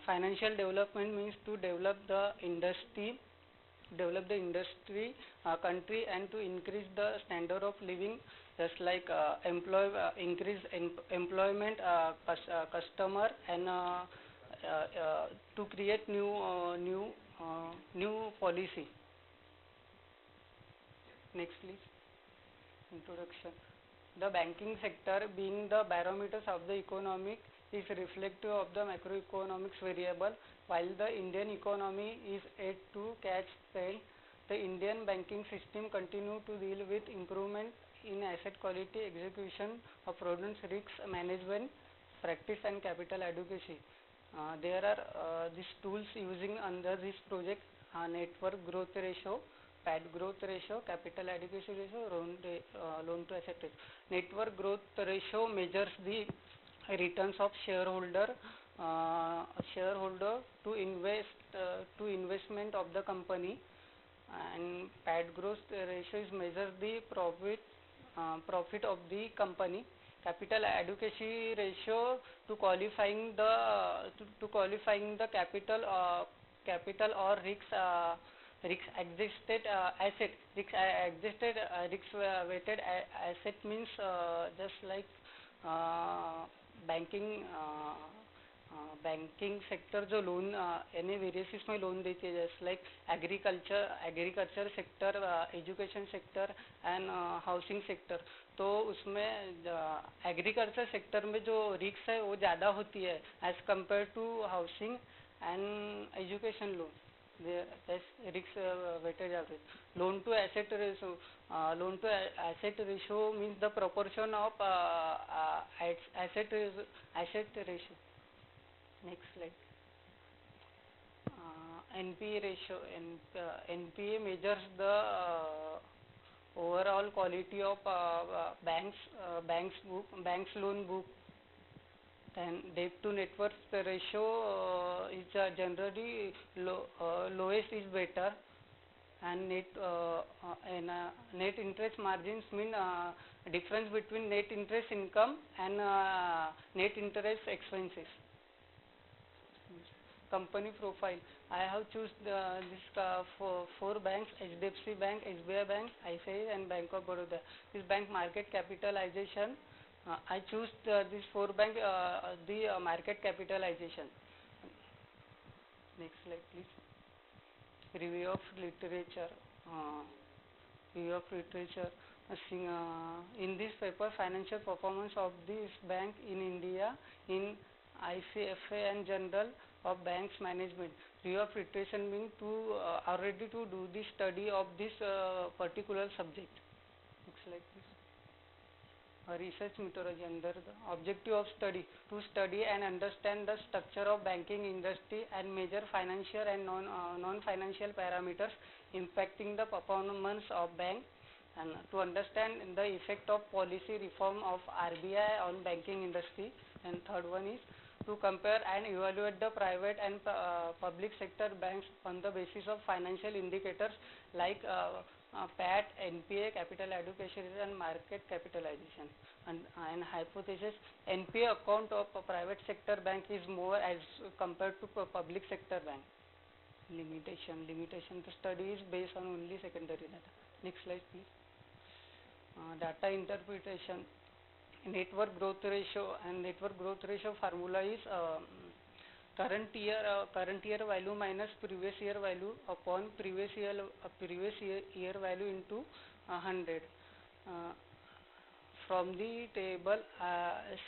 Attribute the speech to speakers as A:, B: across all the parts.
A: financial development means to develop the industry, country, and to increase the standard of living, just like increase employment, customer, and to create new policy. Next, please. Introduction. The banking sector, being the barometers of the economic, is reflective of the macroeconomics variable. While the Indian economy is yet to catch sail, the Indian banking system continue to deal with improvement in asset quality, execution of prudence, risk management, practice, and capital adequacy. There are these tools using under this project: network growth ratio, PAT growth ratio, capital adequacy ratio, loan to asset ratio. Network growth ratio measures the returns of shareholder to investment of the company, and PAT growth ratio is measures the profit of the company. Capital adequacy ratio to qualifying the capital or risk adjusted asset. Risk weighted asset means just like banking banking sector जो loan यानी various में loan देती है, जैसे like agriculture sector, education sector and housing sector. तो उसमें agriculture sector में जो रिस्क है वो ज़्यादा होती है as compare to housing and education loan. Risk weighted average. Loan to asset ratio. Loan to asset ratio means the proportion of asset ratio. Next slide. NPA ratio. NPA measures the overall quality of banks loan book. Then debt to net worth ratio is generally lowest is better, and net interest margins mean difference between net interest income and net interest expenses. Company profile. I have choose this four banks: HDFC Bank, SBI Bank, ICICI, and Bank of Baroda. This bank market capitalization. I choose these four bank the market capitalization. Next slide, please. Review of literature. In this paper, financial performance of this bank in India, in ICFA and Journal of Banks Management. Review of literature means to already to do the study of this particular subject. Next slide, please. Research methodology. Under the objective of study, to study and understand the structure of banking industry and measure financial and non-financial parameters impacting the performance of bank, and to understand the effect of policy reform of RBI on banking industry. And third one is to compare and evaluate the private and public sector banks on the basis of financial indicators like PAT, NPA, capital adequacy and market capitalization. And hypothesis: NPA account of a private sector bank is more as compared to public sector bank. Limitation. The study is based on only secondary data. Next slide, please. Data interpretation. Network growth ratio, and network growth ratio formula is current year value minus previous year value upon previous year value into 100. From the table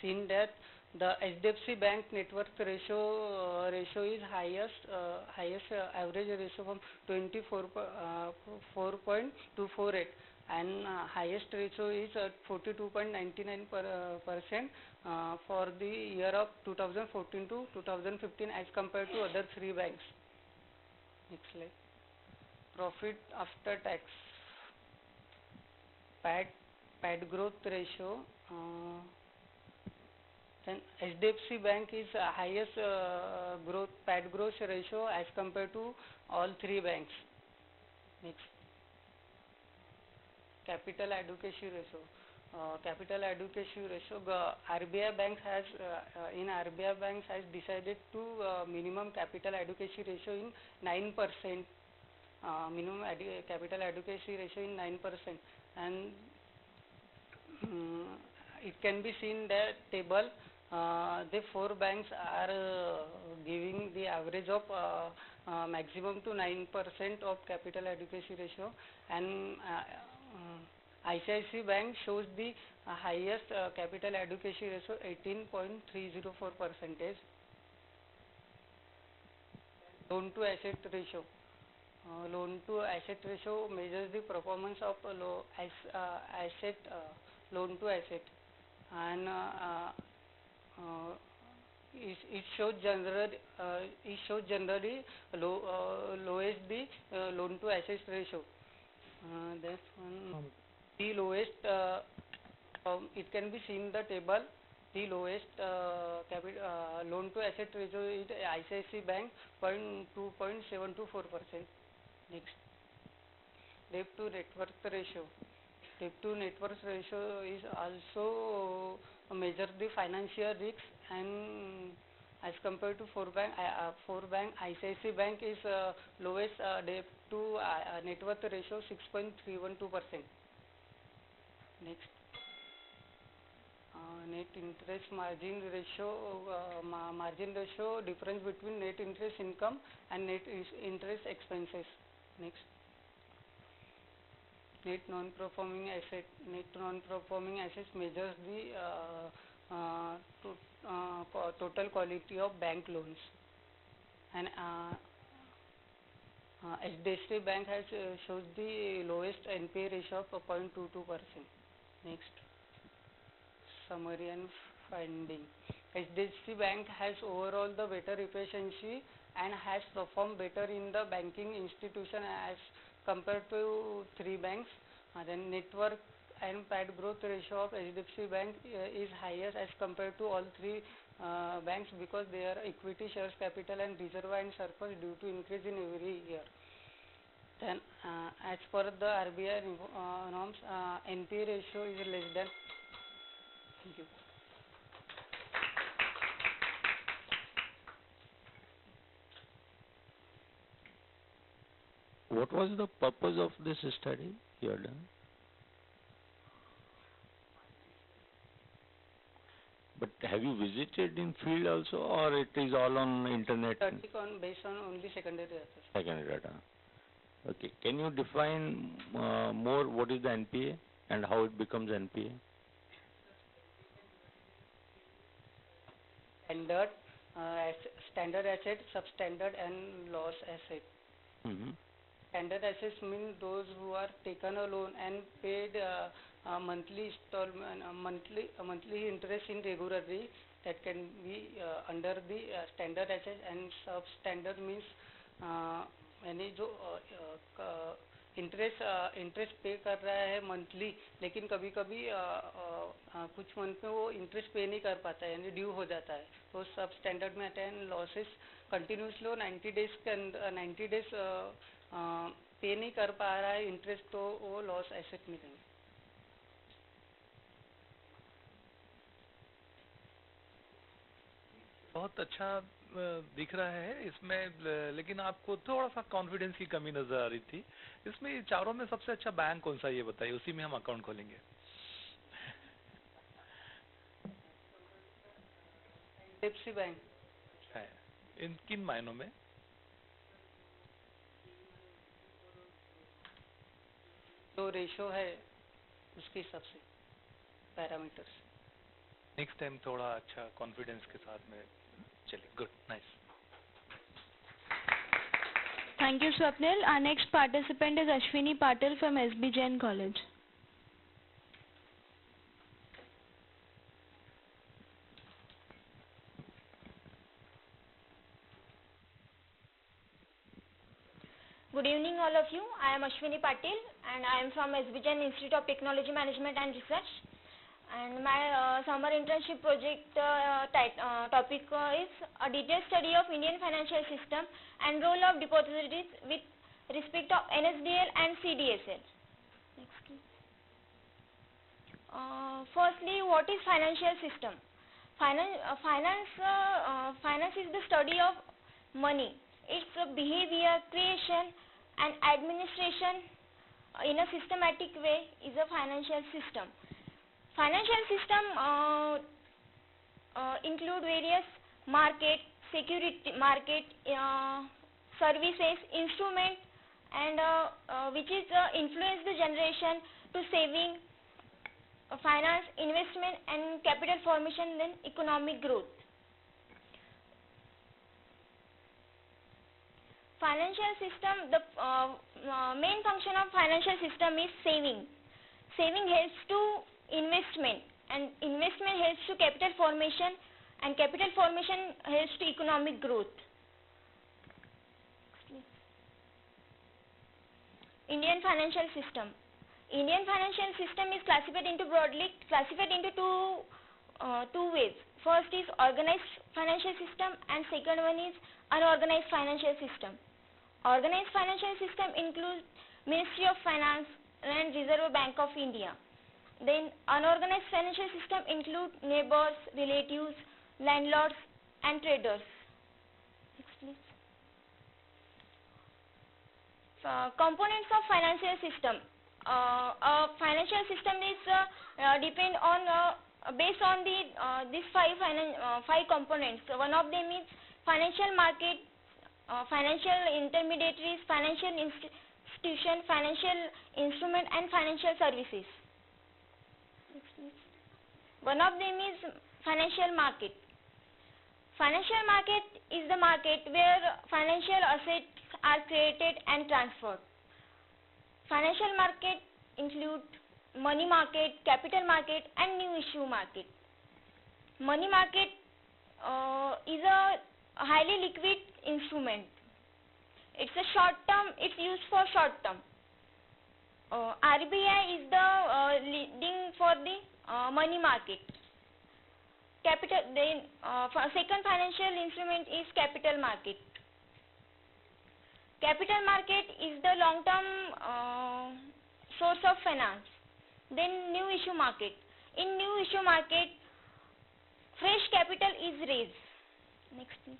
A: seen that the HDFC Bank network ratio is highest average ratio from 4.248, and highest ratio is at 42.99% for the year of 2014 to 2015 as compared to other three banks. Next slide. Profit after tax. PAT growth ratio. Then HDFC Bank is highest PAT growth ratio as compared to all three banks. Next. Capital adequacy ratio. capital adequacy ratio, RBI bank has RBI banks has decided to minimum capital adequacy ratio in 9%. Capital adequacy ratio in 9%, and it can be seen that table. The 4 banks are giving the average of maximum to 9% of capital adequacy ratio, and ICICI Bank shows the highest capital adequacy ratio, 18.304%. Loan to asset ratio. Loan to asset ratio measures the performance of loan to asset, and it shows generally lowest the loan to asset ratio. That's one. The lowest, it can be seen in the table. The lowest loan to asset ratio is ICICI Bank, 2.724%. Next, debt to net worth ratio. Debt to net worth ratio is also measure the financial risks, and as compared to 4 bank, ICICI Bank is lowest debt to net worth ratio, 6.312%. Next, net interest margin ratio. Margin ratio, difference between net interest income and net interest expenses. Next, net non-performing asset. Net non-performing assets measures the total quality of bank loans, and HDFC Bank has shows the lowest NPA ratio of 0.22%. Next, summary and finding. HDFC Bank has overall the better efficiency and has performed better in the banking institution as compared to 3 banks. Then network and PAT growth ratio of HDFC Bank is highest as compared to all 3 banks, because their equity, shares capital and reserve and surplus due to increase in every year. Then as per the RBI norms, NPA ratio is less than. Thank you.
B: What was the purpose of this study you have done? But have you visited in field also, or it is all on internet?
A: Based on only secondary data.
B: Secondary data. Okay. Can you define more what is the NPA and how it becomes NPA?
A: Standard asset, substandard and loss asset. Standard assets mean those who are taken a loan and paid monthly installment, monthly interest in regularly. That can be under the standard asset, and substandard means यानी जो interest पे कर रहा है monthly, लेकिन कभी कभी कुछ मंथ में वो इंटरेस्ट पे नहीं कर पाता है, यानी ड्यू हो जाता है, तो सब स्टैंडर्ड में आते हैं. लॉसेस कंटिन्यूसली 90 डेज के अंदर 90 डेज पे नहीं कर पा रहा है इंटरेस्ट, तो वो लॉस एसेट मिलेंगे.
C: बहुत अच्छा दिख रहा है इसमें, लेकिन आपको थोड़ा सा कॉन्फिडेंस की कमी नजर आ रही थी. इसमें चारों में सबसे अच्छा बैंक कौन सा, ये बताइए, उसी में हम अकाउंट खोलेंगे.
A: HDFC बैंक
C: है. इन किन मायनों में?
A: जो रेशो है उसके हिसाब से, पैरामीटर्स.
C: नेक्स्ट टाइम थोड़ा अच्छा कॉन्फिडेंस के साथ में चलिए. Good, nice.
D: Thank you, Swapnil. Our next participant is Ashwini Patil from SB Jain College.
E: Good evening, all of you. I am Ashwini Patil, and I am from SB Jain Institute of Technology Management and Research. And my summer internship project topic is a detailed study of Indian financial system and role of depositories with respect of NSDL and CDSL. Next, please. Firstly, what is financial system? Finance is the study of money. Its behavior, creation, and administration in a systematic way is a financial system. Financial system include various market, security market, services, instrument, and which is influence the generation to saving, finance, investment, and capital formation, then economic growth. Financial system, the main function of financial system is saving. Saving helps to investment, and investment helps to capital formation, and capital formation helps to economic growth. Indian financial system. Indian financial system is broadly classified into two ways. First is organized financial system, and second one is unorganized financial system. Organized financial system includes Ministry of Finance and Reserve Bank of India. Then unorganized financial system include neighbors, relatives, landlords, and traders. Next, please. Components of financial system. A financial system is depend on based on the these five components. One of them is financial market, financial intermediaries, financial institution, financial instrument, and financial services. One of them is financial market. Financial market is the market where financial assets are created and transferred. Financial market include money market, capital market, and new issue market. Money market is a highly liquid instrument. It's a short term. It's used for short term. RBI is the leading for the money market. Second financial instrument is capital market. Capital market is the long-term source of finance. Then new issue market. In new issue market, fresh capital is raised. Next, please.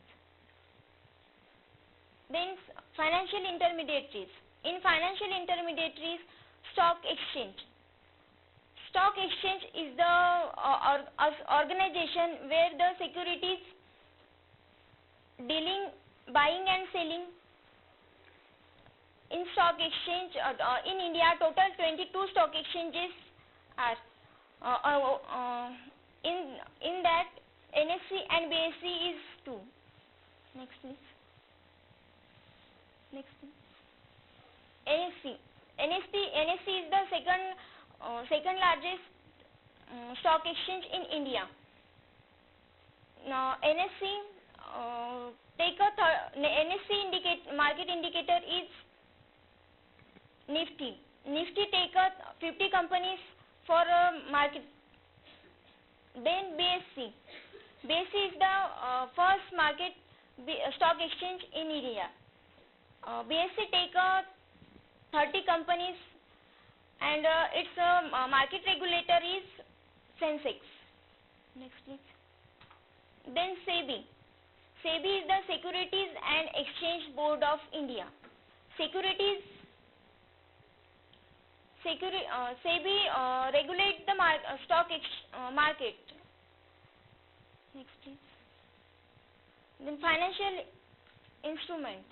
E: Then financial intermediaries. In financial intermediaries, stock exchange. Stock exchange is the organization where the securities dealing, buying and selling. In stock exchange, in India, total 22 stock exchanges are. In that, NSE and BSE is 2. Next, please. Next, please. NSE is the second largest stock exchange in India. Now, NSE market indicator is Nifty. Nifty take 50 companies for market. Then BSE. BSE is the first market stock exchange in India. BSE take 30 companies, and its market regulator is Sensex. Next, please. Then SEBI. SEBI is the Securities and Exchange Board of India. SEBI regulate the stock market. Next, please. Then financial instrument.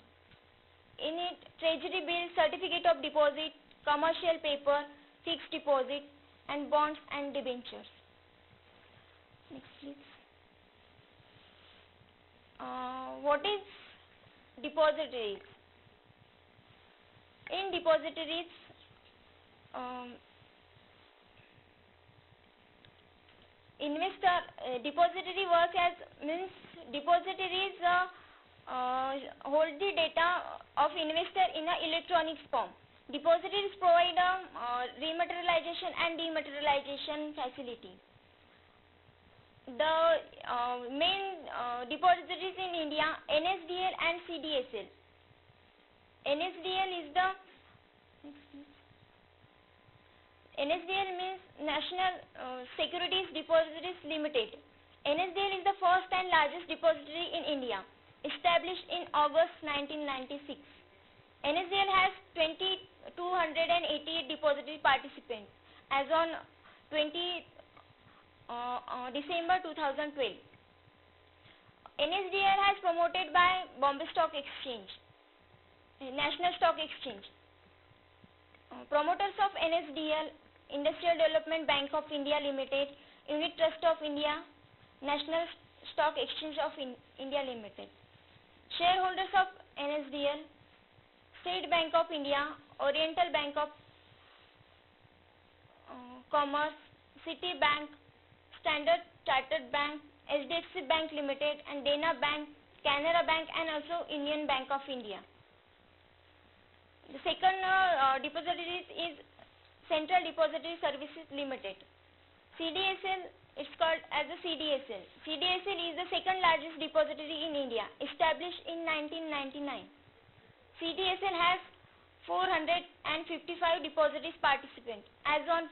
E: In it, treasury bill, certificate of deposit, commercial paper, fixed deposit, and bonds and debentures. Next, please. What is depositories? In depositories, depository work as means depositories hold the data of investor in a electronic form. Depositories provide rematerialization and dematerialization facility. The main depositories in India, NSDL and CDSL. NSDL is the NSDL means National Securities Depositories Limited. NSDL is the first and largest depository in India, established in August 1996. NSDL has 2,288 depository participants as on 20 December 2012. NSDL has promoted by Bombay Stock Exchange, National Stock Exchange. Promoters of NSDL: Industrial Development Bank of India Limited, Unit Trust of India, National Stock Exchange of India Limited. Shareholders of NSDL: State Bank of India, Oriental Bank of Commerce, City Bank, Standard Chartered Bank, HDFC Bank Limited, and Dena Bank, Canara Bank, and also Union Bank of India. The second depository is Central Depository Services Limited. CDSL, it's called as a CDSL. CDSL is the second largest depository in India, established in 1999. CDSL has 455 depositories participants as on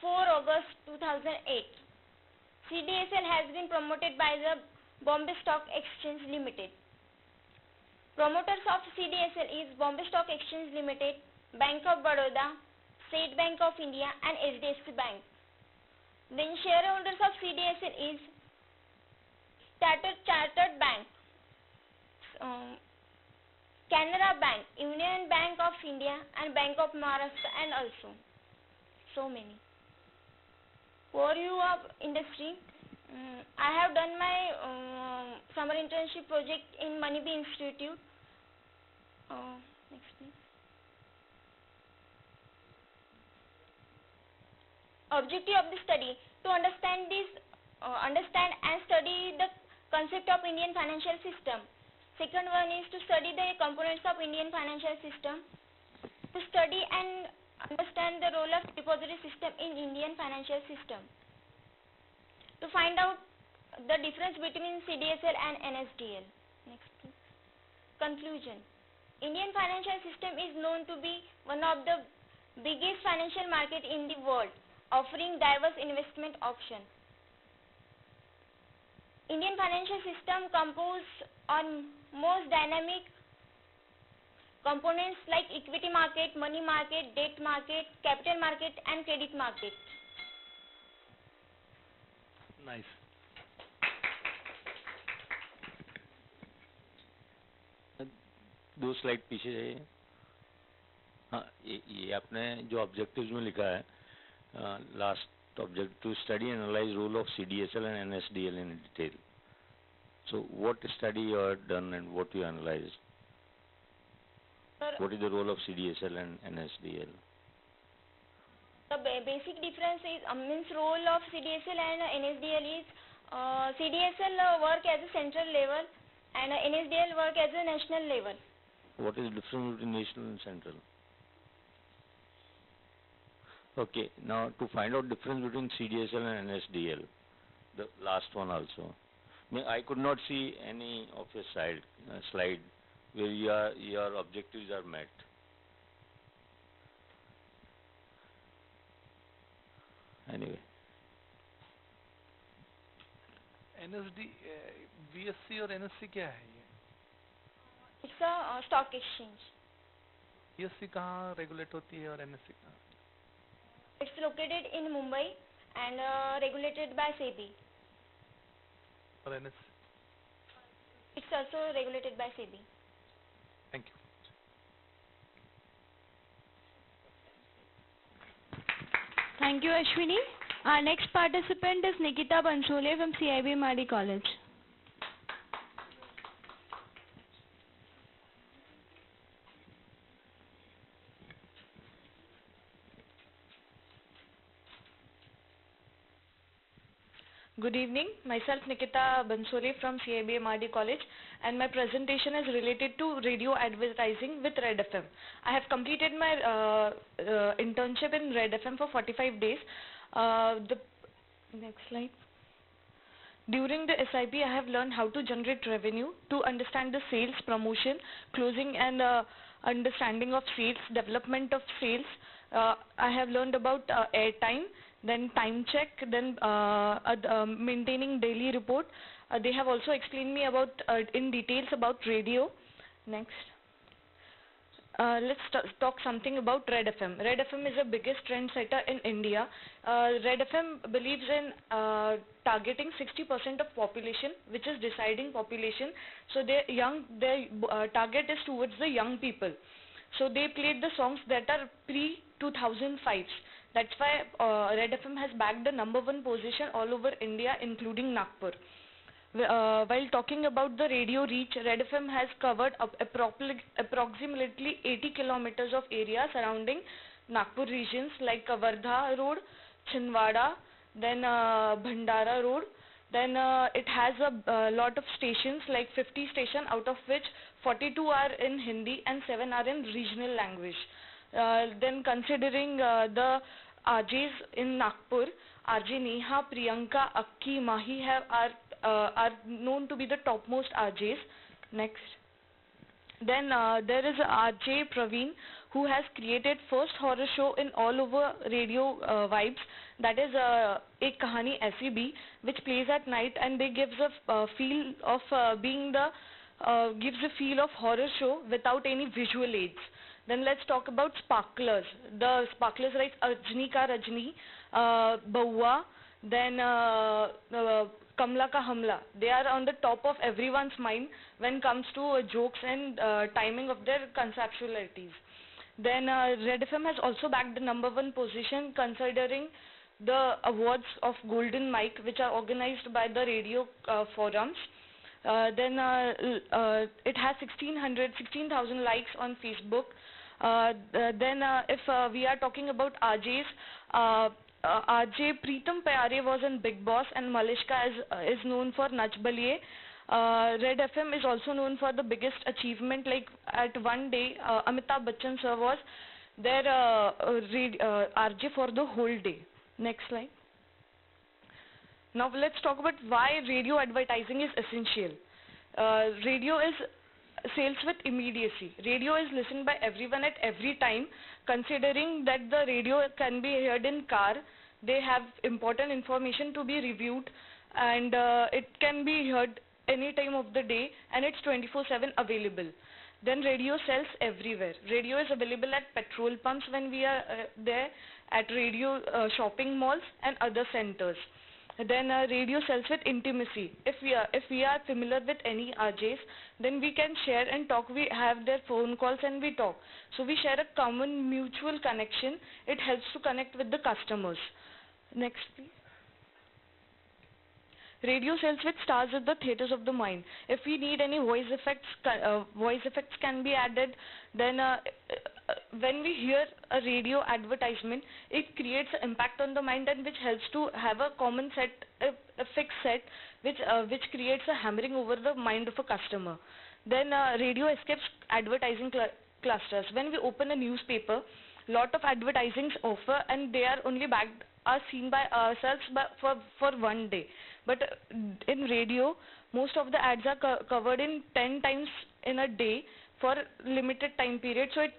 E: 4 August 2008. CDSL has been promoted by the Bombay Stock Exchange Limited. Promoters of CDSL is Bombay Stock Exchange Limited, Bank of Baroda, State Bank of India, and HDFC Bank. Then shareholders of CDSL is Standard Chartered Bank, Canara Bank, Union Bank of India, and Bank of Maharashtra, and also so many. Overview of industry. I have done my summer internship project in Moneybee Institute. Next please. Objective of the study: to understand and study the concept of Indian financial system. Second one is to study the components of Indian financial system. To study and understand the role of depository system in Indian financial system. To find out the difference between CDSL and NSDL. Next please. Conclusion. Indian financial system is known to be one of the biggest financial market in the world, offering diverse investment options. Indian financial system composed on most dynamic components like equity market, money market, debt market, capital market, and credit market.
C: Nice.
B: दो slide पीछे जाइए. हाँ, ये आपने जो objectives में लिखा है, last object to study and analyse role of CDSL and NSDL in detail. So what study you have done and what you analyzed? What is the role of CDSL and NSDL?
E: The basic difference is means role of CDSL and NSDL is CDSL work as a central level and NSDL work as a national level.
B: What is the difference between national and central? Okay, now to find out difference between CDSL and NSDL, the last one also. I could not see any of your slide where your objectives are met. Anyway.
C: BSC और NSC क्या है ये?
E: It's a stock exchange.
C: BSC कहाँ regulate होती है और NSC कहाँ?
E: It's located in Mumbai and regulated by SEBI.
C: और NSC?
E: It's also regulated by SEBI.
C: Thank you.
D: Thank you, Ashwini. Our next participant is Nikita Bansole from CIB Madi College.
F: Good evening. Myself Nikita Bansole from CIB Madi College, and my presentation is related to radio advertising with Red FM. I have completed my internship in Red FM for 45 days. The next slide. During the SIP, I have learned how to generate revenue, to understand the sales, promotion, closing, and understanding of sales, development of sales, I have learned about airtime, then time check, then maintaining daily report. They have also explained me about in details about radio. Next. Let's talk something about Red FM. Red FM is the biggest trendsetter in India. Red FM believes in targeting 60% of population, which is deciding population. So their target is towards the young people. So they played the songs that are pre-2005s. That's why Red FM has bagged the #1 position all over India, including Nagpur. While talking about the radio reach, Red FM has covered approximately 80 kilometers of area surrounding Nagpur regions like Wardha Road, Chinwada, then Bhandara Road. Then it has a lot of stations, like 50 stations, out of which 42 are in Hindi and 7 are in regional language. Then considering the RJs in Nagpur, RJ Neha, Priyanka, Akki, Mahi are known to be the topmost RJs. Next. Then there is RJ Praveen, who has created first horror show in all over radio vibes. That is Ek Kahani Aisi Bhi, which plays at night, and they gives a feel of gives a feel of horror show without any visual aids. Then let's talk about sparklers. The sparklers like Rajni Ka Rajni, Baua, then Kamla Ka Hamla. They are on the top of everyone's mind when comes to jokes and timing of their conceptualities. Then Red FM has also bagged the #1 position considering the awards of Golden Mic, which are organized by the radio forums. Then it has 16,000 likes on Facebook. Then if we are talking about RJs, RJ Preetam Pyare was in Big Boss, and Malishka is known for Nach Baliye. Red FM is also known for the biggest achievement, like at one day Amitabh Bachchan sir was their RJ for the whole day. Next slide. Now let's talk about why radio advertising is essential. Radio is sales with immediacy. Radio is listened by everyone at every time. Considering that the radio can be heard in car, they have important information to be reviewed, and it can be heard any time of the day, and it's 24/7 available. Then radio sells everywhere. Radio is available at petrol pumps when we are there, at radio shopping malls and other centers. Then radio sells with intimacy. If we are familiar with any RJs, then we can share and talk. We have their phone calls and we talk. So we share a common mutual connection. It helps to connect with the customers. Next, please. Radio sells with stars at the theaters of the mind. If we need any voice effects can be added. Then when we hear a radio advertisement, it creates an impact on the mind, and which helps to have a common set, a fixed set, which creates a hammering over the mind of a customer. Then radio escapes advertising clusters. When we open a newspaper, lot of advertisings offer, and they are only are seen by ourselves for one day. But in radio, most of the ads are covered in 10 times in a day for limited time period. So it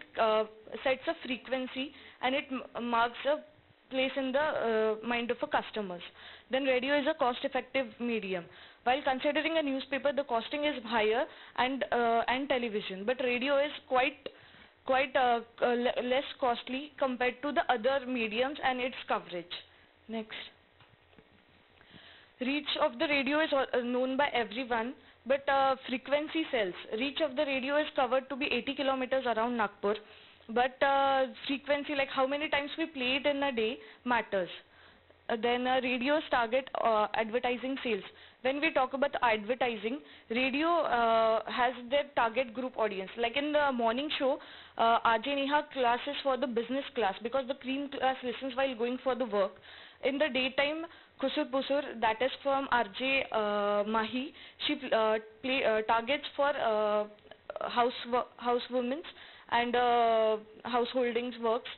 F: sets a frequency, and it marks a place in the mind of a customers. Then radio is a cost-effective medium. While considering a newspaper, the costing is higher, and television, but radio is quite less costly compared to the other mediums and its coverage. Next. Reach of the radio is known by everyone, but frequency sells. Reach of the radio is covered to be 80 kilometers around Nagpur, but frequency, like how many times we play it in a day, matters. Then radio's target advertising sales. When we talk about advertising, radio has their target group audience. Like in the morning show, RJ Neha class is for the business class, because the cream class listens while going for the work. In the daytime, Kusur Pusur, that is from RJ Mahi, she targets for housewomen and householdings works.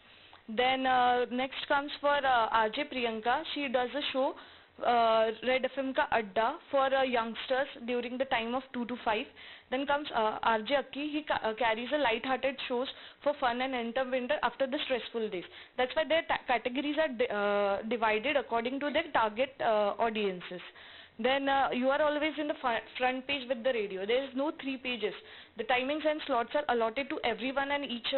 F: Then next comes for RJ Priyanka. She does a show Red FM ka adda for youngsters during the time of 2 to 5. Then comes RJ Akki. He carries a light-hearted shows for fun and entertainment after the stressful days. That's why their categories are divided according to their target audiences. Then you are always in the front page with the radio. There is no 3 pages. The timings and slots are allotted to everyone and each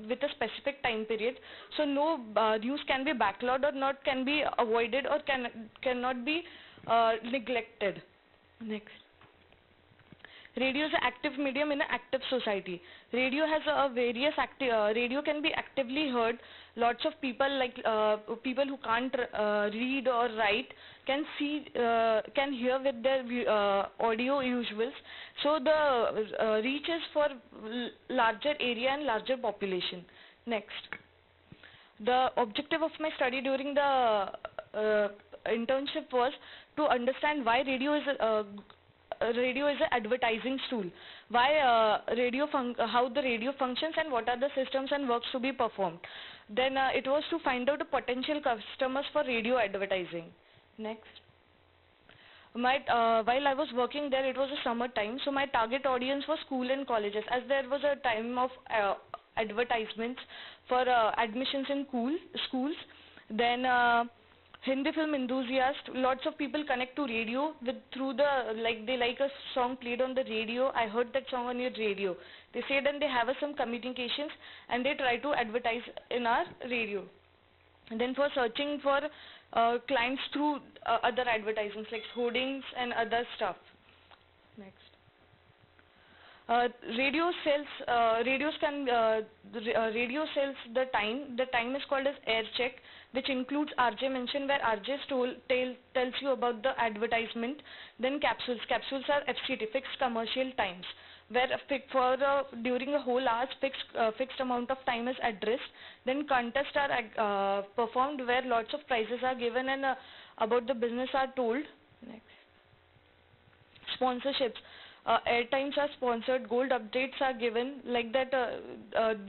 F: with a specific time period. So no news can be backlogged or not can be avoided or cannot be neglected. Next. Radio is an active medium in an active society. Radio has radio can be actively heard. Lots of people like people who can't read or write can hear with their audio visuals. So the reach is for larger area and larger population. Next. The objective of my study during the internship was to understand why radio is an advertising tool, why how the radio functions and what are the systems and works to be performed. Then it was to find out the potential customers for radio advertising. Next. While I was working there, it was a summer time, so my target audience was school and colleges, as there was a time of advertisements for admissions in schools. Then Hindi film enthusiasts, lots of people connect to radio through they like a song played on the radio. I heard that song on your radio. They say then they have some communications and they try to advertise in our radio. And then for searching for clients through other advertisements like hoardings and other stuff. Next. Radio sells the time. The time is called as air check, which includes RJ mention, where RJ tells you about the advertisement. Then capsules. Capsules are FCT, fixed commercial times, where during the whole hour fixed amount of time is addressed. Then contests are performed, where lots of prizes are given and about the business are told. Next. Sponsorships. Airtimes are sponsored, gold updates are given, like that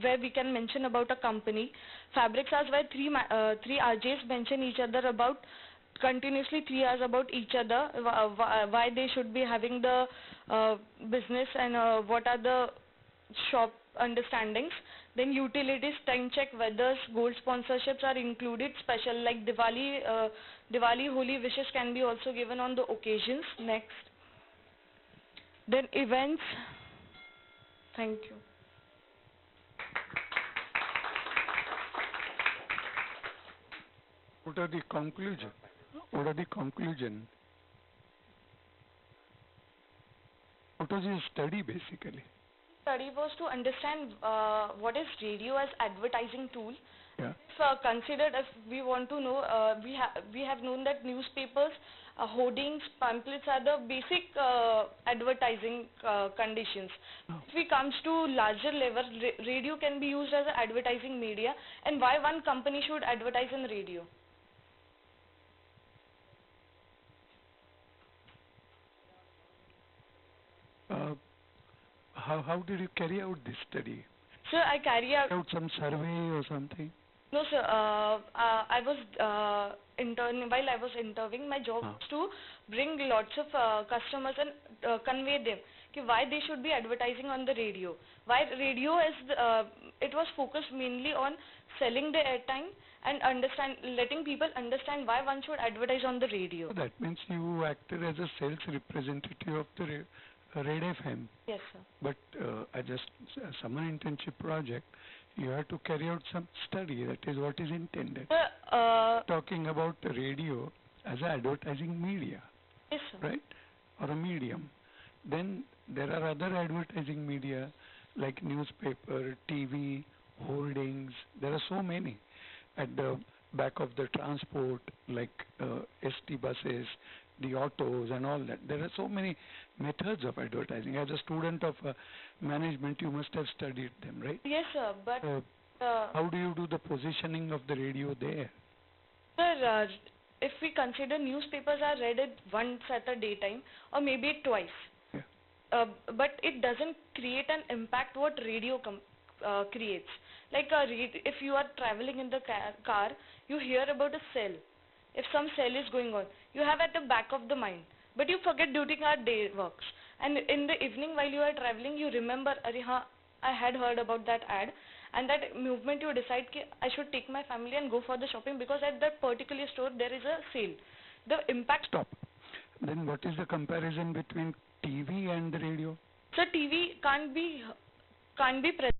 F: where we can mention about a company. Fabrics are where three RJs mention each other about continuously 3 hours about each other, why they should be having the business and what are the shop understandings. Then utilities, time check, weathers, gold sponsorships are included. Special like Diwali, Holi wishes can be also given on the occasions. Next. Then events. Thank you.
G: What are the conclusion? What are the conclusion? What was your study basically?
F: Study was to understand what is radio as advertising tool.
G: Yeah.
F: Considered if we want to know, we have known that newspapers, hoardings, pamphlets are the basic advertising conditions.
G: Oh.
F: If we comes to larger level, radio can be used as an advertising media, and why one company should advertise in radio.
G: How did you carry out this study?
F: Sir, I carry out
G: Some survey or something?
F: No, sir. I was while I was interviewing, my job was to bring lots of customers and convey them why they should be advertising on the radio. Why radio is it was focused mainly on selling the airtime and letting people understand why one should advertise on the radio.
G: That means you acted as a sales representative of the Red FM.
F: Yes, sir.
G: But as a summer internship project, you have to carry out some study. That is what is intended. Talking about the radio as an advertising media,
F: yes, sir.
G: right? Or a medium. Then there are other advertising media like newspaper, TV, hoardings. There are so many. At the back of the transport, like ST buses, the autos and all that. There are so many methods of advertising. As a student of management, you must have studied them, right?
F: Yes, sir. But
G: how do you do the positioning of the radio there?
F: Sir, if we consider newspapers are read it once at a daytime or maybe twice.
G: Yeah.
F: But it doesn't create an impact what radio creates. Like if you are traveling in the car, you hear about a cell. if some sale is going on, you have at the back of the mind, but you forget during our day works. And in the evening while you are traveling, you remember, Arey, haan, I had heard about that ad, and that movement you decide ki I should take my family and go for the shopping because at that particular store there is a sale. The impact.
G: Stop. Then what is the comparison between TV and the radio?
F: So TV can't be present.